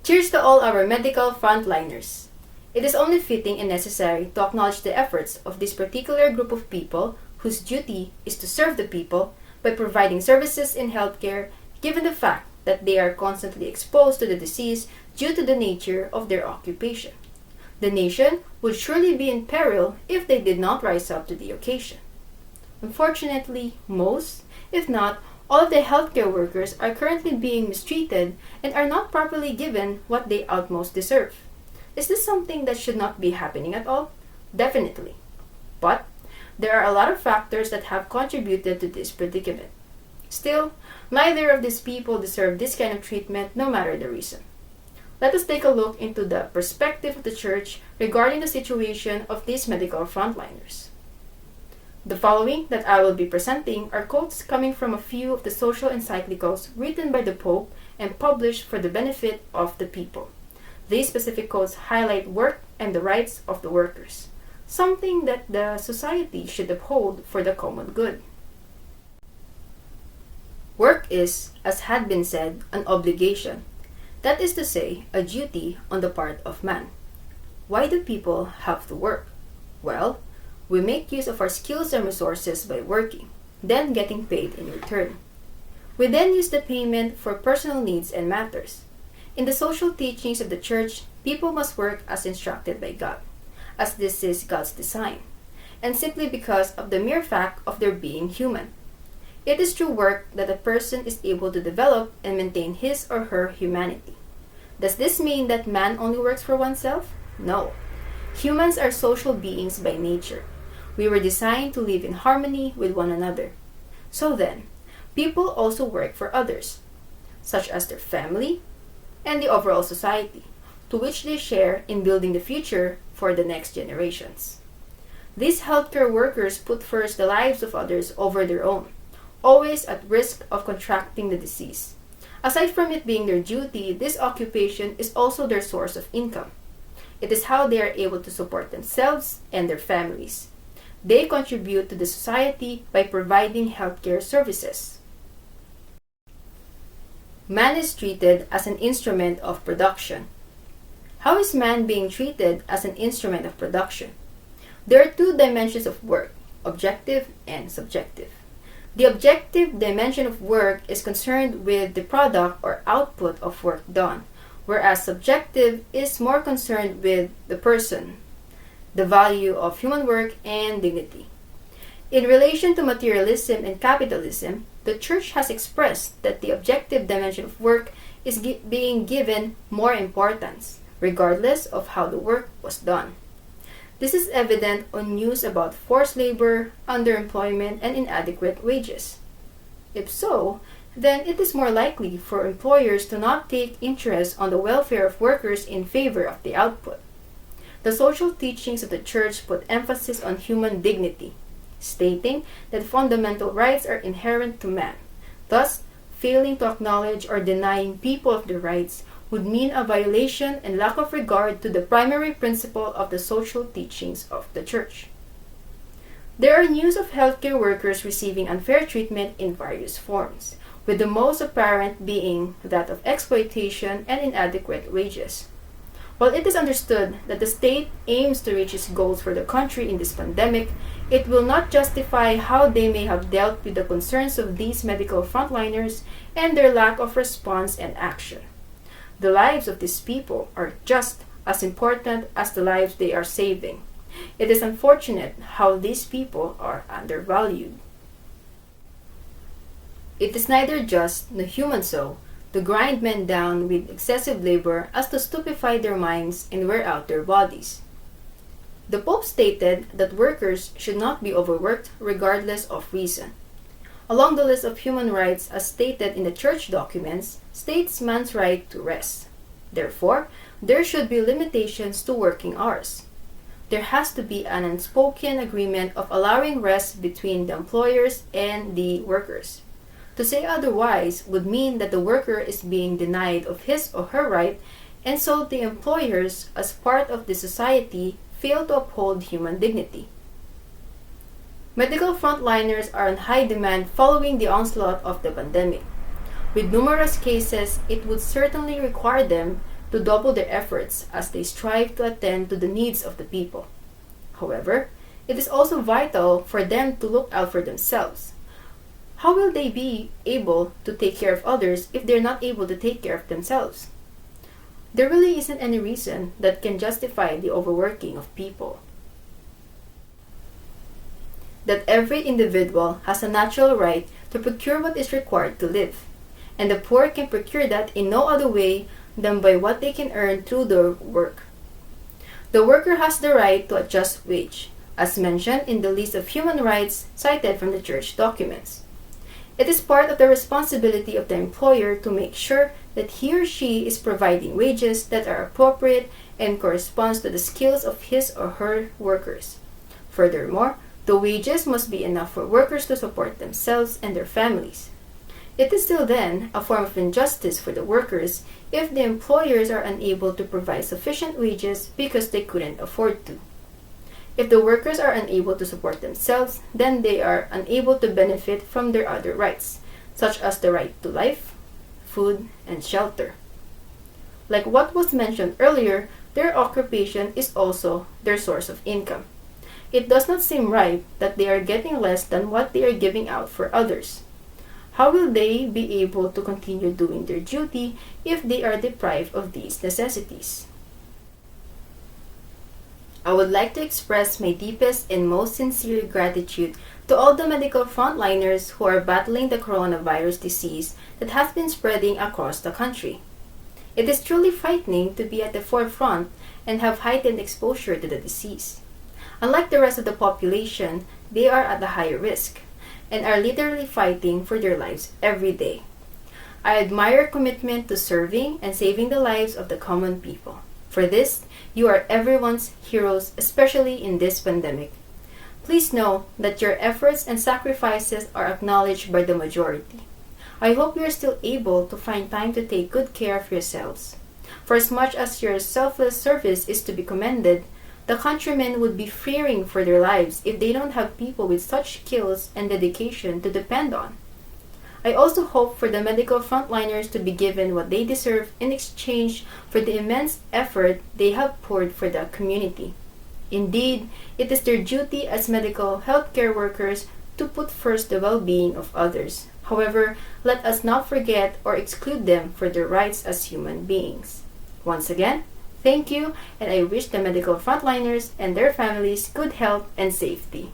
Cheers to all our medical frontliners. It is only fitting and necessary to acknowledge the efforts of this particular group of people whose duty is to serve the people by providing services in healthcare, given the fact that they are constantly exposed to the disease due to the nature of their occupation. The nation would surely be in peril if they did not rise up to the occasion. Unfortunately, most, if not all of the healthcare workers are currently being mistreated and are not properly given what they utmost deserve. Is this something that should not be happening at all? Definitely. But there are a lot of factors that have contributed to this predicament. Still, neither of these people deserve this kind of treatment no matter the reason. Let us take a look into the perspective of the church regarding the situation of these medical frontliners. The following that I will be presenting are quotes coming from a few of the social encyclicals written by the Pope and published for the benefit of the people. These specific quotes highlight work and the rights of the workers, something that the society should uphold for the common good. Work is, as had been said, an obligation. That is to say, a duty on the part of man. Why do people have to work? Well, we make use of our skills and resources by working, then getting paid in return. We then use the payment for personal needs and matters. In the social teachings of the church, people must work as instructed by God, as this is God's design, and simply because of the mere fact of their being human. It is through work that a person is able to develop and maintain his or her humanity. Does this mean that man only works for oneself? No. Humans are social beings by nature. We were designed to live in harmony with one another. So then, people also work for others, such as their family and the overall society, to which they share in building the future for the next generations. These healthcare workers put first the lives of others over their own, always at risk of contracting the disease. Aside from it being their duty, this occupation is also their source of income. It is how they are able to support themselves and their families. They contribute to the society by providing healthcare services. Man is treated as an instrument of production. How is man being treated as an instrument of production? There are two dimensions of work, objective and subjective. The objective dimension of work is concerned with the product or output of work done, whereas subjective is more concerned with the person, the value of human work, and dignity. In relation to materialism and capitalism, the church has expressed that the objective dimension of work is being given more importance, regardless of how the work was done. This is evident on news about forced labor, underemployment, and inadequate wages. If so, then it is more likely for employers to not take interest on the welfare of workers in favor of the output. The social teachings of the church put emphasis on human dignity, stating that fundamental rights are inherent to man. Thus, failing to acknowledge or denying people of their rights would mean a violation and lack of regard to the primary principle of the social teachings of the church. There are news of healthcare workers receiving unfair treatment in various forms, with the most apparent being that of exploitation and inadequate wages. While it is understood that the state aims to reach its goals for the country in this pandemic, it will not justify how they may have dealt with the concerns of these medical frontliners and their lack of response and action. The lives of these people are just as important as the lives they are saving. It is unfortunate how these people are undervalued. It is neither just nor human so to grind men down with excessive labor as to stupefy their minds and wear out their bodies. The Pope stated that workers should not be overworked regardless of reason. Along the list of human rights as stated in the church documents states man's right to rest. Therefore, there should be limitations to working hours. There has to be an unspoken agreement of allowing rest between the employers and the workers. To say otherwise would mean that the worker is being denied of his or her right, and so the employers, as part of the society, fail to uphold human dignity. Medical frontliners are in high demand following the onslaught of the pandemic. With numerous cases, it would certainly require them to double their efforts as they strive to attend to the needs of the people. However, it is also vital for them to look out for themselves. How will they be able to take care of others if they're not able to take care of themselves? There really isn't any reason that can justify the overworking of people. That every individual has a natural right to procure what is required to live, and the poor can procure that in no other way than by what they can earn through their work. The worker has the right to a just wage, as mentioned in the list of human rights cited from the church documents. It is part of the responsibility of the employer to make sure that he or she is providing wages that are appropriate and corresponds to the skills of his or her workers. Furthermore, the wages must be enough for workers to support themselves and their families. It is still then a form of injustice for the workers if the employers are unable to provide sufficient wages because they couldn't afford to. If the workers are unable to support themselves, then they are unable to benefit from their other rights, such as the right to life, food, and shelter. Like what was mentioned earlier, their occupation is also their source of income. It does not seem right that they are getting less than what they are giving out for others. How will they be able to continue doing their duty if they are deprived of these necessities? I would like to express my deepest and most sincere gratitude to all the medical frontliners who are battling the coronavirus disease that has been spreading across the country. It is truly frightening to be at the forefront and have heightened exposure to the disease. Unlike the rest of the population, they are at a higher risk and are literally fighting for their lives every day. I admire your commitment to serving and saving the lives of the common people. For this, you are everyone's heroes, especially in this pandemic. Please know that your efforts and sacrifices are acknowledged by the majority. I hope you are still able to find time to take good care of yourselves. For as much as your selfless service is to be commended, the countrymen would be fearing for their lives if they don't have people with such skills and dedication to depend on. I also hope for the medical frontliners to be given what they deserve in exchange for the immense effort they have poured for the community. Indeed, it is their duty as medical healthcare workers to put first the well-being of others. However, let us not forget or exclude them for their rights as human beings. Once again, thank you, and I wish the medical frontliners and their families good health and safety.